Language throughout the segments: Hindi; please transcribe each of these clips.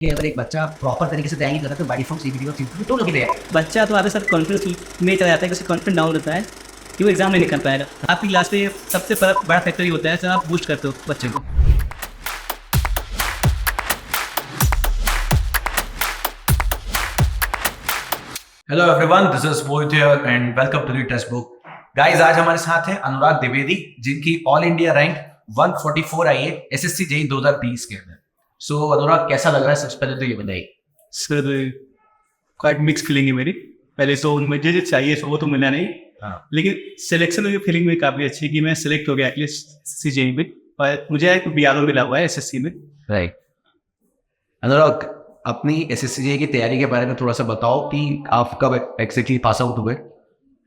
कि अगर एक बच्चा प्रॉपर तरीके से तैयारी कर रहा है तो बाई डिफॉल्ट सीबीटी और सीबीटी तो लोग तैयार। बच्चा तो आपके साथ कॉन्फिडेंस में चला जाता है कि उसे कॉन्फिडेंस डाउन होता है कि वो एग्जाम नहीं निकल पाएगा। आपकी क्लास में सबसे बड़ा फैक्टर ये होता है जब आप बूस्ट करते हो बच्चे को। Hello everyone, this is Mohit here and welcome to the textbook. Guys, आज हमारे साथ हैं अनुराग द्विवेदी, जिनकी ऑल इंडिया रैंक 144 आई है एसएससी जेईई 2020 के अंदर। सो अनुराग, कैसा लग रहा है? सबसे पहले तो ये बताइए। सर क्वाइट मिक्स फीलिंग है मेरी। पहले तो मुझे जो चाहिए वो तो मिला नहीं, लेकिन सिलेक्शन की फीलिंग मेरी काफ़ी अच्छी है कि मैं सिलेक्ट हो गया एटलीस्ट जेईई में, और मुझे एक बीआरओ मिला हुआ है एसएससी में। राइट। अनुराग, अपनी एसएससी जेईई की तैयारी के बारे में थोड़ा सा बताओ कि आप कब एग्जैक्टली पास आउट हुए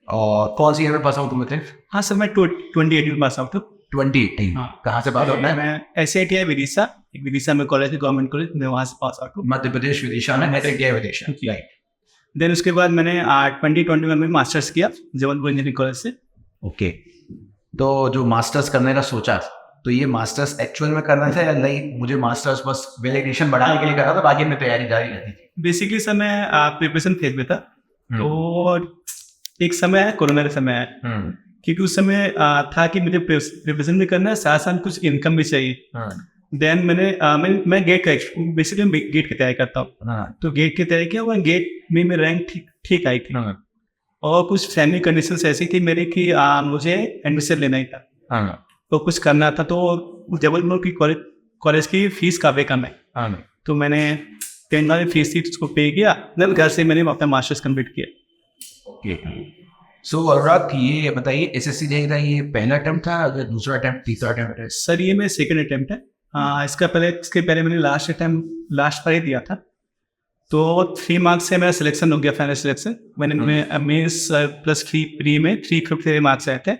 और कौन सी ईयर में पास आउट हुए थे? हाँ सर, मैं 2018 में पास आउट हूँ। 2018। हाँ। कहाँ से पास आउट? मैं SITI विदिशा, एक विदिशा में कॉलेज है, गवर्नमेंट कॉलेज, मैं वहाँ से पास आउट हूँ। मध्य प्रदेश विदिशा में SITI विदिशा। राइट। देन उसके बाद मैंने 2021 में मास्टर्स किया जबलपुर इंजीनियरिंग कॉलेज से। ओके। तो जो मास्टर्स करने का सोचा, तो ये मास्टर्स एक्चुअल में करना था या नहीं? मुझे मास्टर्स बस वैलिडेशन बढ़ाने के लिए करना था, बाकी में तैयारी जारी रहती थी। बेसिकली सर मैं प्रिपरेशन फेज में था, तो एक समय है, कोरोना का समय है, क्योंकि उस समय था कि मुझे प्रिपरेशन भी करना है, साथ साथ कुछ इनकम भी चाहिए। देन मैं गेट का बेसिकली गेट की तैयारी करता हूँ, तो गेट की तैयारी किया, वह गेट में मेरी रैंक ठीक आई थी। और कुछ फैमिली कंडीशंस ऐसी थी मेरी कि मुझे एडमिशन लेना ही था, तो कुछ करना था। तो जबलपुर की कॉलेज की फीस काफ़ी कम है, तो मैंने 10 लाख फीस थी, उसको पे किया। देन घर से मैंने अपना मास्टर्स कंप्लीट किया। ओके। सो अनुराग, ये बताइए, एसएससी जेईई का ये पहला अटेम्प्ट था, अगर दूसरा अटेम्प्ट, तीसरा अटेम्प्ट है? सर ये मेरा सेकंड अटेम्प्ट है। इसके पहले मैंने लास्ट बार ही दिया था, तो 3 मार्क्स से मेरा सिलेक्शन हो गया, फाइनल सिलेक्शन। मैंने मेंस प्लस प्री में 353 मार्क्स आए थे।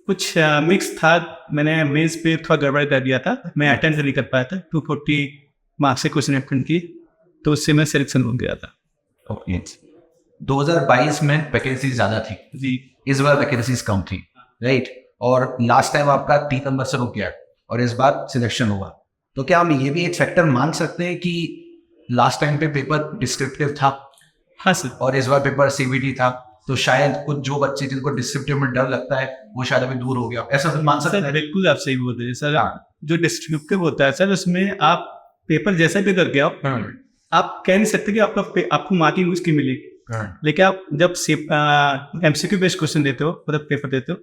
कुछ मिक्स था, मैंने मेंस पे थोड़ा गड़बड़ कर दिया था, मैं अटेंड नहीं कर पाया था। 240 मार्क्स से क्वेश्चन अटेंड की, तो उससे मैं सिलेक्शन हो गया था। ओके। 2022 में वैकेंसीज ज़्यादा थी जी, इस बार वैकेंसीज कम थी, राइट? और लास्ट टाइम आपका 3 नंबर से रुक गया और इस बार सिलेक्शन हुआ, तो क्या हम ये भी एक फैक्टर मान सकते हैं कि लास्ट टाइम पे पेपर डिस्क्रिप्टिव था? हाँ सर। और इस बार पेपर सीबीटी था, तो शायद कुछ जो बच्चे जिनको डिस्क्रिप्टिव में डर लगता है वो शायद अभी दूर हो गया, ऐसा तो मान सकते सर हैं? बिल्कुल आप सही बोल रहे हैं सर। जो डिस्क्रिप्टिव होता है सर, उसमें आप पेपर जैसा भी कर गया आप कह नहीं सकते कि आपको मार्किंग उसकी मिलेगी। लेकिन आप जब MCQ बेस्ड क्वेश्चन देते हो, मतलब पेपर देते हो,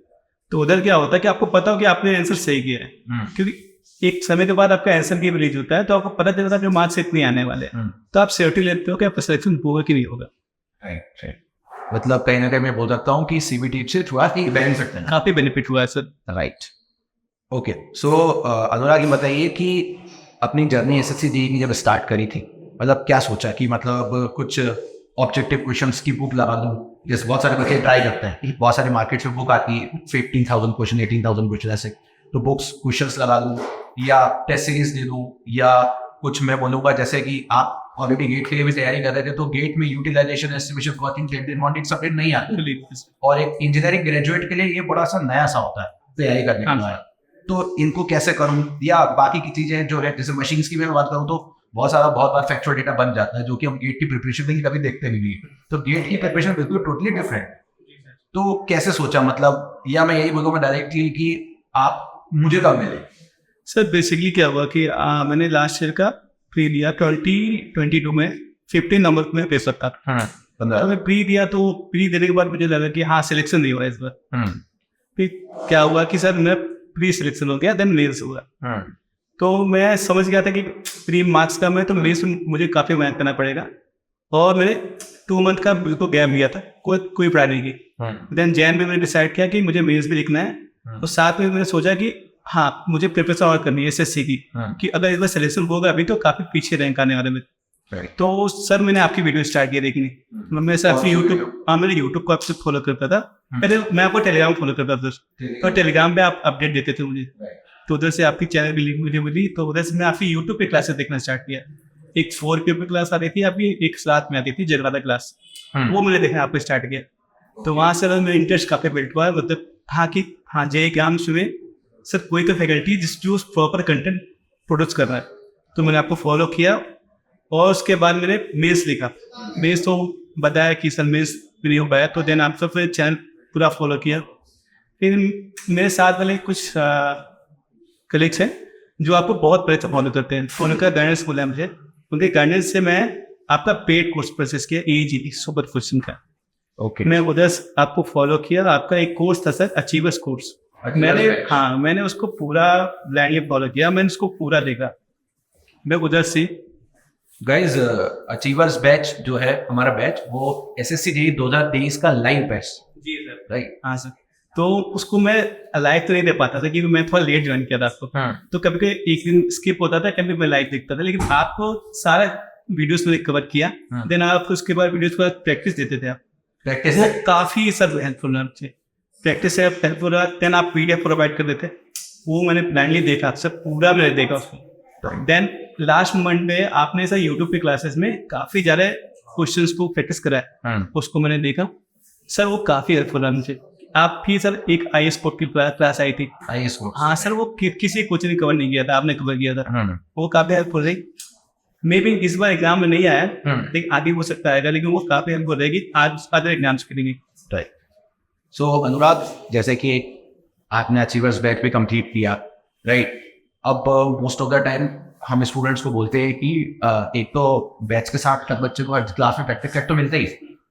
तो उधर क्या होता है कि आपको पता हो कि आपने आंसर सही किया है, क्योंकि एक समय के बाद आपका आंसर की रिलीज होता है, तो आपको पता चलता है कि मार्क्स इतने आने वाले हैं, तो आप श्योरिटी लेते हो कि आपका सिलेक्शन होगा कि नहीं होगा। राइट। मतलब कहीं ना कहीं मैं बोल सकता हूँ कि सीबीटी से थोड़ा ही बेनिफिट सकते हैं। काफी बेनिफिट हुआ है सर। राइट। ओके। सो अनुराग, ये बताइए कि अपनी जर्नी एसएससी जेईई की जब स्टार्ट करी थी, मतलब क्या सोचा कि मतलब कुछ ऑब्जेक्टिव क्वेश्चंस की बुक लगा लूँ, जैसे बहुत सारे बच्चे ट्राई करते हैं, बहुत सारे मार्केट में बुक आती है 15,000 क्वेश्चन, 18,000 क्वेश्चन ऐसे, तो बुक्स क्वेश्चंस लगा लूँ या टेस्ट सीरीज ले लूँ, या कुछ मैं बोलूँगा जैसे कि आप ऑलरेडी गेट के लिए भी तैयारी कर रहे थे, तो गेट में यूटिलाइजेशन, एस्टिमेशन, कॉस्टिंग, सब्जेक्ट नहीं आते, और एक इंजीनियरिंग ग्रेजुएट के लिए ये बड़ा सा नया सा होता है तैयारी करने का। तो इनको कैसे करूँ, या बाकी की चीजें जो है, जैसे मशीन्स की मैं बात करूँ तो बहुत बार फैक्चुअल डेटा बन जाता है, जो कि हम गेट की प्रिपरेशन में कभी देखते नहीं है। तो गेट की प्रिपरेशन बिल्कुल टोटली डिफरेंट। तो कैसे सोचा, मतलब, या मैं यही बोलूँगा डायरेक्टली कि आप मुझे कब मिले? सर बेसिकली क्या हुआ कि मैंने लास्ट ईयर का प्री दिया 2022 में, 15 नंबर में पे सकता था। तो मैं प्री दिया, तो प्री देने के बाद मुझे लगा कि हाँ सिलेक्शन नहीं हुआ इस बार। फिर क्या हुआ कि सर मैं प्री सिलेक्शन हो गया, देन मेंस हुआ। तो मैं समझ गया था कि प्री मार्क्स कम है, तो मेंस मुझे काफ़ी मेहनत करना पड़ेगा, और मैंने 2 मंथ का बिल्कुल गैप लिया था, कोई पढ़ाई नहीं की। देन जैन में मैंने डिसाइड किया कि मुझे मेंस भी लिखना है, और साथ में मैंने सोचा कि हाँ मुझे प्रिपरेशन और करनी है एसएससी की, कि अगर इस बार सिलेक्शन होगा अभी तो काफ़ी पीछे रैंक आने वाले में। तो सर मैंने आपकी वीडियो स्टार्ट किया देखनी। मैं सर आपकी मैंने यूट्यूब को आपसे फॉलो करता था, पहले मैं आपको टेलीग्राम फॉलो करता था, तो टेलीग्राम पे आप अपडेट देते थे मुझे, तो उधर से आपकी चैनल की लिंक मुझे मिली, तो उधर से मैं आपकी यूट्यूब पे क्लासेस देखना स्टार्ट किया। एक 4K पे क्लास आती थी आपकी, एक साथ में आती थी जगराता क्लास, वो मैंने देखना आपको स्टार्ट किया। तो वहाँ से मेरा इंटरेस्ट काफ़ी बिल्ड हुआ, मतलब हाँ जेईई एग्जाम्स में सर कोई तो फैकल्टी जो प्रॉपर कंटेंट प्रोड्यूस कर रहा है, तो मैंने आपको फॉलो किया और उसके बाद मैंने मेल्स लिखा। मेल्स तो बताया कि सर मेल्स नहीं हो पाया, तो देन आपसे फिर चैनल पूरा फॉलो किया। फिर मेरे साथ वाले कुछ कलीग्स हैं जो आपको बहुत पहले से फॉलो करते हैं, उनका गाइडेंस बोला है मुझे, उनके गाइडेंस से मैं आपका पेड कोर्स परचेस किया AGP सुपर क्वेश्चन का। ओके, मैं उधर आपको फॉलो किया। आपका एक कोर्स था सर, अचीवर्स कोर्स। मैंने उसको पूरा ब्लाइंडली फॉलो किया, मैंने उसको पूरा देखा। मैं उधर से गाइज अचीवर्स बैच जो है हमारा बैच, वो SSC JEE 2023 का लाइव बैच। जी सर, राइट। हाँ सर। तो उसको मैं लाइव तो नहीं दे पाता था क्योंकि मैं थोड़ा लेट ज्वाइन किया था आपको। तो कभी कभी एक दिन स्किप होता था, कभी मैं लाइव देखता था, लेकिन आपको सारा वीडियोस में कवर किया। देन आप उसके बाद वीडियोस को प्रैक्टिस देते थे। आप प्रैक्टिस वो काफी सर हेल्पफुल रहा मुझे। प्रैक्टिस से हेल्पफुल रहा। देन आप PDF प्रोवाइड कर देते, वो मैंने ब्लाइंडली देखा सर, पूरा मैंने देखा उसको। देन लास्ट मंडे आपने सर यूट्यूब पे क्लासेस में काफी ज्यादा क्वेश्चंस को प्रैक्टिस कराया, उसको मैंने देखा सर, वो काफी हेल्पफुल रहा मुझे। आप भी सर एक IAS कोड की क्लास आई थी। IAS कोड, हाँ सर, वो किसी कोच ने कवर नहीं किया था, आपने कवर किया था। वो काफी हेल्पफुल रही। मे बी इस बार एग्जाम में नहीं आया, लेकिन आगे हो सकता है, लेकिन वो काफी हेल्पफुल रहेगी आज अदर एग्जाम्स के लिए। राइट। सो अनुराग, जैसे कि आपने अचीवर्स बैच भी कंप्लीट किया, राइट। अब मोस्ट ऑफ द टाइम हम स्टूडेंट्स को बोलते हैं कि एक तो बैच के साथ बच्चे को क्लास में प्रैक्टिस सेट तो मिलता ही,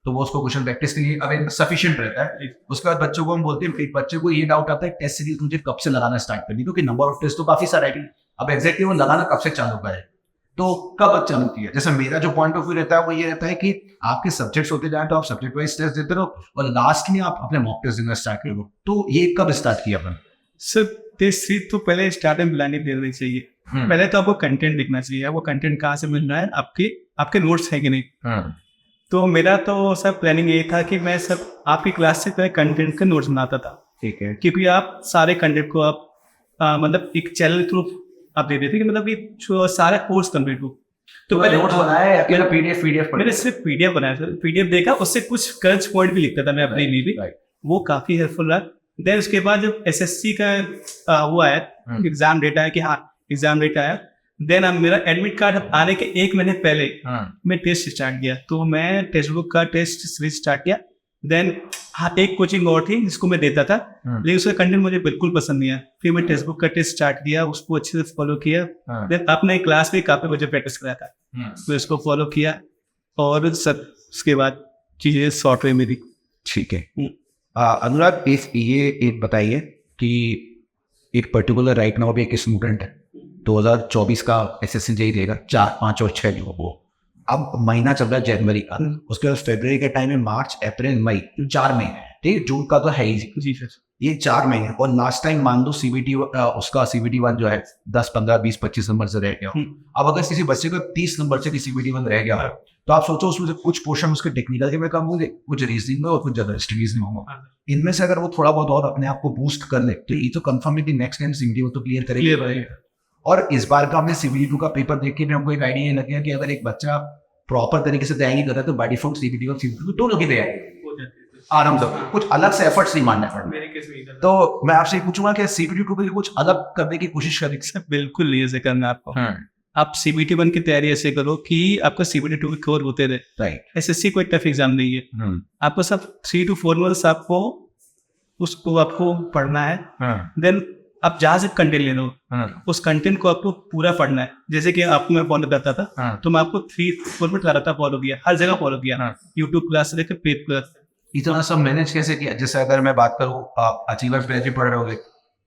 तो वो उसको क्वेश्चन प्रैक्टिस के लिए अवेलेबल सफिशिएंट रहता है। उसके बाद बच्चों को हम बोलते हैं, बच्चे को ये डाउट आता है टेस्ट सीरीज मुझे कब से लगाना स्टार्ट करनी, क्योंकि नंबर ऑफ टेस्ट तो काफी सारा है, अब एग्जैक्टली वो लगाना कब से चालू करें, तो कब चालू किया। जैसे मेरा जो पॉइंट ऑफ व्यू रहता है वो ये रहता है कि आपके सब्जेक्ट्स होते जाए तो आप सब्जेक्ट वाइज टेस्ट देते रहो और लास्ट में आप अपने मॉक टेस्ट देना स्टार्ट करो। तो ये कब स्टार्ट किया अपन? सर टेस्ट सीरीज तो पहले स्टार्ट में प्लानिंग दे देनी चाहिए। पहले तो आपको कंटेंट दिखना चाहिए, वो कंटेंट कहाँ से मिल रहा है, आपके नोट्स है कि नहीं। तो मेरा तो सर प्लानिंग ये था कि मैं सब आपकी क्लास से पहले कंटेंट के नोट्स बनाता था। ठीक है, क्योंकि आप सारे कंटेंट को आप मतलब एक चैनल थ्रू आप दे देते कि मतलब कि सारा कोर्स कंप्लीट हो। तो पहले नोट्स बनाया या फिर PDF मैंने सिर्फ PDF बनाया सर, PDF देखा, उससे कुछ कर्ज पॉइंट भी लिखता था मैं अपने लिए भी, वो काफी हेल्पफुल रहा। देन उसके बाद जब SSC का वो आया एग्जाम डेट आया कि हाँ एग्जाम डेट आया, देन अब मेरा एडमिट कार्ड आने के 1 महीने पहले मैं टेस्ट स्टार्ट किया। तो मैं टेक्स्ट बुक का टेस्ट सीरीज स्टार्ट किया। देन हाँ एक कोचिंग और थी जिसको मैं देता था, लेकिन उसका कंटेंट मुझे बिल्कुल पसंद नहीं आया। फिर मैं टेक्स्ट बुक का टेस्ट स्टार्ट किया, उसको अच्छे से फॉलो किया। देन अपने क्लास में काफी मुझे प्रैक्टिस कराया था, फिर उसको फॉलो किया और सर उसके बाद चीजें सॉर्ट हुई मेरी। ठीक है अनुराग, ये एक बताइए कि एक पर्टिकुलर राइट नाउ भी एक स्टूडेंट है 2024 का SSC JEE देगा 4, 5 और 6 वो अब महीना चल रहा है जनवरी का, उसके बाद फरवरी के टाइम में मार्च, अप्रैल, मई 4 महीने, ठीक है, जून का तो है ही जी सर, ये 4 महीने। और लास्ट टाइम मान लो उसका CBT 1 जो है 10, 15, 20, 25 नंबर से रह गया। अब अगर किसी बच्चे का 30 नंबर से CBT 1 रह गया तो आप सोचो उसमें से कुछ पोर्शन उसके टेक्निकल के में कम होंगे, कुछ रीजनिंग में और कुछ जनरल स्टडीज में होगा। इनमें से अगर वो थोड़ा बहुत और अपने आप को बूस्ट कर ले तो ये तो कंफर्म है कि नेक्स्ट टाइम CBT वो तो क्लियर करेगी। और इस बार का हमने CBT 2 का पेपर देख के हमको एक आइडिया लग गया कि अगर एक बच्चा प्रॉपर तरीके से तैयारी कर रहा है तो बाय डिफॉल्ट CBT और CBT 2 दोनों की तैयारी आराम से, कुछ अलग से एफर्ट्स नहीं मानना पड़ता। तो मैं आपसे ये पूछूंगा कि CBT 2 के लिए कुछ अलग करने की कोशिश करेंगे? बिल्कुल नहीं ऐसे करना आपको। आप CBT 1 की तैयारी ऐसे करो कि आपका CBT 2 कवर होते रहे। राइट। SSC कोई टफ एग्जाम नहीं है, आपको सब 3 to 4 मंथ्स आपको पढ़ना है। देन आप जहाँ से कंटेंट ले लो उस कंटेंट को आपको पूरा पढ़ना है। जैसे कि आपको मैं फॉलो करता था तो मैं आपको 3-4 मिनट लगातार फॉलो किया, हर जगह फॉलो किया, यूट्यूब क्लास से लेकर पेड क्लास। इतना सब मैनेज कैसे किया? जैसे अगर मैं बात करूँ आप अचीवर्स बैच भी पढ़ रहे होगे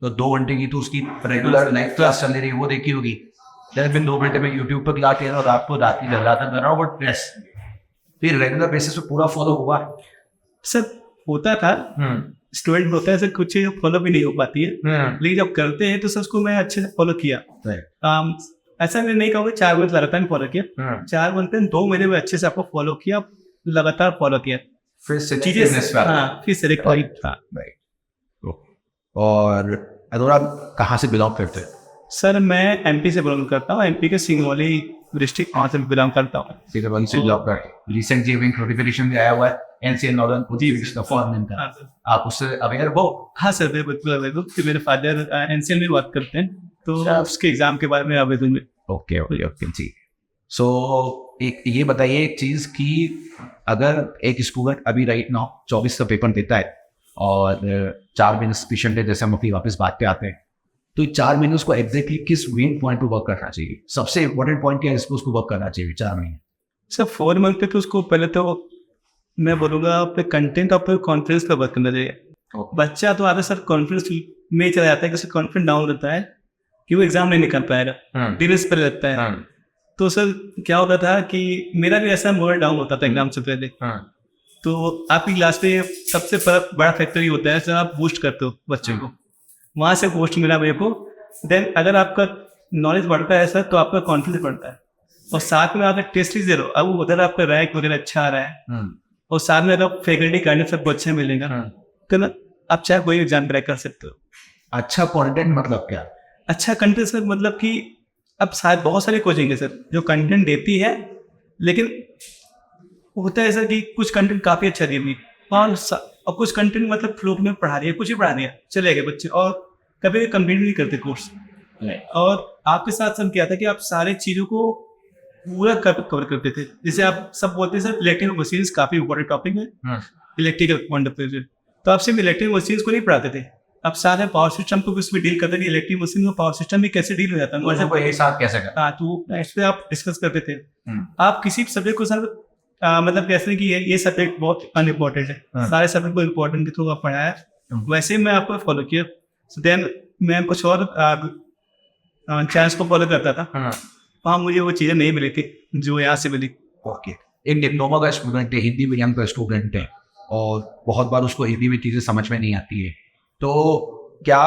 तो 2 घंटे की तो उसकी रेगुलर लाइव क्लास चल रही है वो देखी होगी, फिर 2 घंटे में यूट्यूब पर क्लास किया और आपको रात कर रहा हूँ टेस्ट, फिर रेगुलर बेसिस पे पूरा फॉलो हुआ? सर होता था, स्टूडेंट होता है सर, कुछ चीज़ फॉलो भी नहीं हो पाती है, लेकिन जब करते हैं तो सर उसको मैं अच्छे से फॉलो किया। ऐसा मैं नहीं कहूँगा 4 मंथ लगातार फॉलो किया, 4 मंथ में 2 महीने में अच्छे से आपको फॉलो किया, लगातार फॉलो किया, फिर सिलेक्ट हुई। और अनुराग कहाँ से बिलोंग करते हैं? सर मैं MP से बिलोंग करता हूँ, MP के सिंगरौली डिस्ट्रिक्ट, वहाँ से बिलोंग करता हूँ। रिसेंटली नोटिफिकेशन भी आया हुआ है NCL नॉर्दर्न का, आप उससे अवेयर हो? हाँ सर मैं बिल्कुल अवेयर हूँ, मेरे फादर NCL में बात करते हैं तो उसके एग्जाम के बारे में अवेयर हूँ। ओके ओके ओके जी। सो एक ये बताइए एक चीज़ कि अगर एक स्टूडेंट अभी राइट नाउ 24 का पेपर देता है और 4 महीने पेशेंट है, जैसे हम अपनी वापस बात पे आते हैं, तो 4 महीने उसको एग्जैक्टली किस मेन पॉइंट पे वर्क करना चाहिए? सबसे इंपॉर्टेंट पॉइंट क्या है इसको उसको वर्क करना चाहिए 4 महीने? सर 4 मंथ पे तो उसको पहले तो मैं बोलूँगा अपने कंटेंट और अपने कॉन्फिडेंस पर वर्क करना चाहिए। बच्चा तो आधा सर कॉन्फिडेंस में चला जाता है कि उसका कॉन्फिडेंस डाउन रहता है कि वो एग्जाम नहीं निकाल पाएगा, दिवस पर लगता है। तो सर क्या होता था कि मेरा भी ऐसा मोरल डाउन होता था एग्जाम से पहले। तो आपकी क्लास में सबसे बड़ा फैक्टर ये होता है सर, आप बूस्ट करते हो बच्चे को, वहाँ से बूस्ट मिला मेरे को। देन अगर आपका नॉलेज बढ़ता है सर तो आपका कॉन्फिडेंस बढ़ता है, और साथ में आप एक टेस्ट दे रहे हो, अब उधर आपका रैंक वगैरह अच्छा आ रहा है, और साथ में अगर फैकल्टी गाइडेंस सबको अच्छा मिलेगा तो ना आप चाहे कोई एग्जाम क्रैक कर सकते हो। अच्छा कंटेंट मतलब क्या? अच्छा कंटेंट सर मतलब कि अब शायद बहुत सारी कोचिंग है सर जो कंटेंट देती है, लेकिन होता है सर कि कुछ कंटेंट काफ़ी अच्छा दे रही है और कुछ कंटेंट मतलब फ्लो में पढ़ा रही है, कुछ ही पढ़ा रही है, चले गए बच्चे और कभी भी कंप्लीट नहीं करते कोर्स। और आपके साथ सर क्या था कि आप सारे चीज़ों को पूरा कवर करते थे। जैसे आप सब बोलते हैं सर इलेक्ट्रिकल मशीन्स काफ़ी इंपॉर्टेंट टॉपिक है इलेक्ट्रिकल पॉइंट ऑफ व्यू, तो आप सिर्फ इलेक्ट्रिकल मशीन्स को नहीं पढ़ाते थे, आप सारे पावर सिस्टम को उसमें डील करते थे, इलेक्ट्रिक मशीन में पावर सिस्टम भी कैसे डील हो जाता है, वैसे कोई एक साथ कैसे करता? हाँ, तो इस पर आप डिस्कस करते थे। आप किसी सब्जेक्ट को सर मतलब कैसे कि ये सब्जेक्ट बहुत अनइम्पोर्टेंट है, सारे सब्जेक्ट को इम्पोर्टेंट के थ्रू आप पढ़ाया, वैसे मैं आपको फॉलो किया। सो देन मैं कुछ और चैनल्स को फॉलो करता था, वहाँ मुझे वो चीज़ें नहीं मिली थी जो यहाँ से मिली। ओके, एक डिप्लोमा का स्टूडेंट है, हिंदी मीडियम का स्टूडेंट है, और बहुत बार उसको हिंदी में चीज़ें समझ में नहीं आती है, तो क्या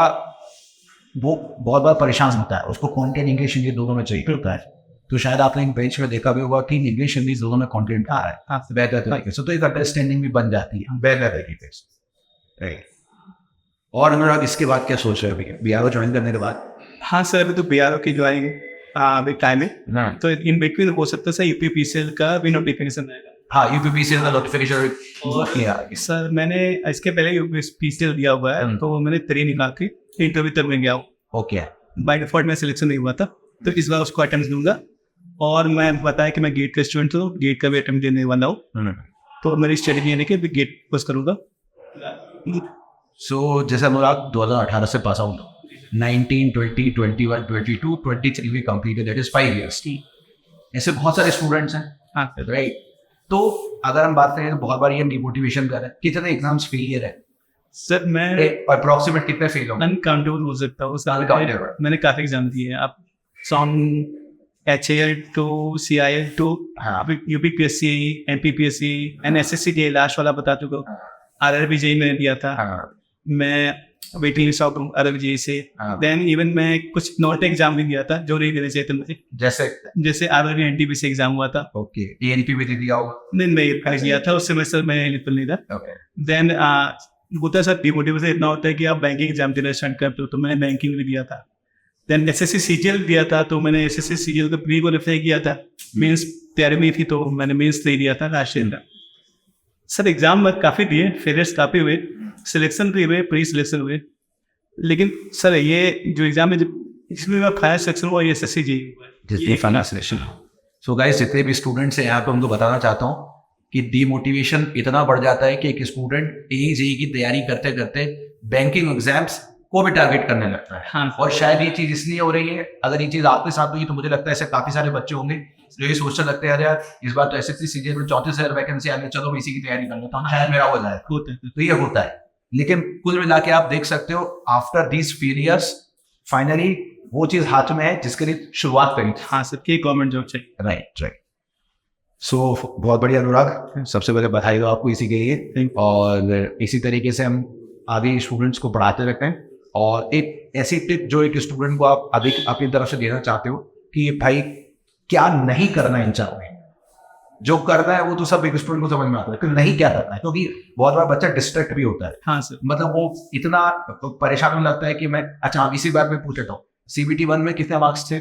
वो बहुत बार परेशान होता है, उसको कंटेंट इंग्लिश हिंदी दोनों में चाहिए होता है, तो शायद आपने एक बेंच में देखा भी होगा कि इंग्लिश हिंदी दोनों में कंटेंट आ रहा है आपसे बेहतर तरीके से, तो एक अंडरस्टैंडिंग भी बन जाती है बेहतर तरीके से। और अनुराग इसके बाद क्या सोच रहे हो अभी BRO ज्वाइन करने के बाद? हाँ सर, अभी तो BRO की ज्वाइनिंग अभी टाइम है, तो इन बिटवीन हो सकता है सर UPPCL का भी नोटिफिकेशन आएगा। हाँ, UPPCL का नोटिफिकेशन किया सर, मैंने इसके पहले UPPCL दिया हुआ है, तो मैंने 3 निकाल के इंटरव्यू तक में गया हूँ। ओके, बाय डिफॉल्ट में सिलेक्शन नहीं हुआ था, तो इस बार उसको अटेम्प्ट दूंगा, और मैं बताया कि मैं गेट का स्टूडेंट हूँ, गेट का भी अटेम्प्ट देने वाला हूँ, तो मेरी स्टडी ये है कि गेट पास करूँगा। सो जैसे अनुराग 2018 से पास आउट, 19, 20, 21, 22, 23 भी कंप्लीट है, दैट इज 5 years। ऐसे बहुत सारे स्टूडेंट्स हैं, राइट? तो अगर हम बात करें तो बहुत बार ये डिमोटिवेशन कर रहे हैं, कितने एग्जाम्स फेलियर है सर? मैं अप्रोक्सीमेट कितने फेल होंगे? अनकाउंटेबल हो सकता हूँ, मैंने काफ़ी एग्जाम दिए हैं। आप song HAL to CIL to UPPSC, NPPSC, SSC DA last वाला बता चुका हूँ, RRB JEE मैंने दिया था, मैं वेटिंग लिस्ट आउट हूँ RRB JEE से। देन इवन मैं कुछ नॉट एग्जाम भी दिया था जो नहीं देने चाहिए थे मुझे, जैसे RRB NTPC एग्जाम हुआ था। ओके, ANP भी दिया होगा? नहीं, मैं दिया था उससे, मैं सर मैं एलिजिबल नहीं था। देन होता है सर डिमोटिवेशन इतना होता है कि आप बैंकिंग एग्जाम देना स्टार्ट करते हो, तो मैंने बैंकिंग भी दिया था। देन SSC CGL दिया था, तो मैंने SSC CGL का प्री क्वालिफाई किया था, मीन्स तैयारी में थी, तो मैंने मीन्स दे दिया था लास्ट ईयर का। सर एग्जाम में काफ़ी दिए, फेलियर्स काफ़ी हुए, सिलेक्शन भी हुए, प्री सिलेक्शन हुए, लेकिन सर ये जो एग्जाम है इसमें मैं फाइनल सिलेक्शन हुआ, ये SSC JEE final selection. So guys, जितने भी स्टूडेंट्स हैं यहाँ पे उनको बताना चाहता हूँ कि डीमोटिवेशन इतना बढ़ जाता है कि एक स्टूडेंट JEE की तैयारी करते करते बैंकिंग एग्जाम्स को भी टारगेट करने लगता है। हाँ, और शायद ये चीज़ इसलिए हो रही है, अगर ये चीज़ आपके साथ हुई तो मुझे लगता है ऐसे काफ़ी सारे बच्चे होंगे जो ये सोचने लगते हैं यार इस बार तो SSC CGL में 34,000 वैकेंसी आ गई, चलो मैं इसी की तैयारी कर लेता हूँ, शायद मेरा हो जाए। तो ये होता है, लेकिन कुल मिला के आप देख सकते हो आफ्टर दीज फेलियर्स फाइनली वो चीज़ हाथ में है जिसके लिए शुरुआत करी। हाँ सर, की गवर्नमेंट जॉब चाहिए। राइट। सो बहुत बढ़िया अनुराग, सबसे पहले बधाई दो आपको इसी के लिए, और इसी तरीके से हम आगे स्टूडेंट्स को पढ़ाते रहते हैं। और एक ऐसी टिप जो एक स्टूडेंट को आप अभी अपनी तरफ से देना चाहते हो कि भाई क्या नहीं करना है इन चारों में, जो करना है वो तो सब एक स्टूडेंट को समझ में आता है, कि नहीं क्या करना है, क्योंकि बहुत बार बच्चा डिस्ट्रैक्ट भी होता है। हाँ सर, मतलब वो इतना परेशान होने लगता है कि मैं अच्छा इसी बार में पूछ लेता हूँ, CBT 1 में कितने मार्क्स थे?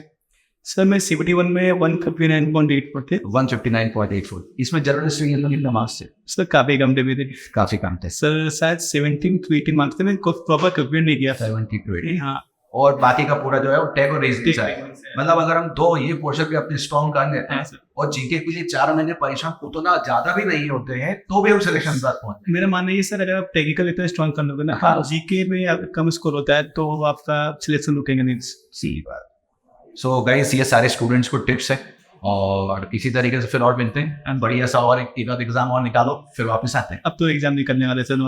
सर मैं CBT 1 में 159.84 थे। 159.84। इसमें जर्नलिस्ट में कितने मार्क्स थे? सर काफ़ी कम थे मेरे, काफ़ी कम थे सर, शायद 17 to 18 मार्क्स थे, मैंने प्रॉपर कंप्लीट नहीं किया। 70 to 80। हाँ, और बाकी का पूरा जो है वो टेक और रीजनिंग है। मतलब अगर हम 2 ये पोर्शन भी अपने स्ट्रॉन्ग कर लेते हैं और जीके के लिए 4 महीने परिश्रम उतना ज्यादा भी नहीं होते हैं तो भी हम सिलेक्शन तक पहुंचते मेरा मानना ये सर, अगर आप टेक्निकल इतना स्ट्रॉन्ग कर लोगे ना, हाँ। जीके में कम स्कोर होता है तो आपका सिलेक्शन रुकेंगे नहीं। सी बात। सो गाइस, ये सारे स्टूडेंट्स को टिप्स है और इसी तरीके से फिर और मिलते हैं, बढ़िया सा और एक एग्जाम और निकालो फिर वापस आते हैं। अब तो एग्जाम निकलने वाले सर।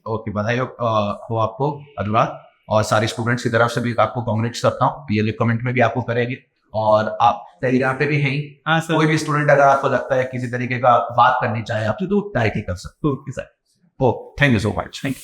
ओके, बधाई हो आपको अनुराग, और सारे स्टूडेंट्स की तरफ से भी आपको कांग्रेट्स करता हूँ। ये कमेंट में भी आपको करेंगे और आप टेलीग्राम पे भी हैं ही। हाँ सर। कोई भी स्टूडेंट अगर आपको लगता है किसी तरीके का बात करनी चाहे आपसे तो डायरेक्टली कर सकते हो। Okay sir. Oh thank you so much. Thank you.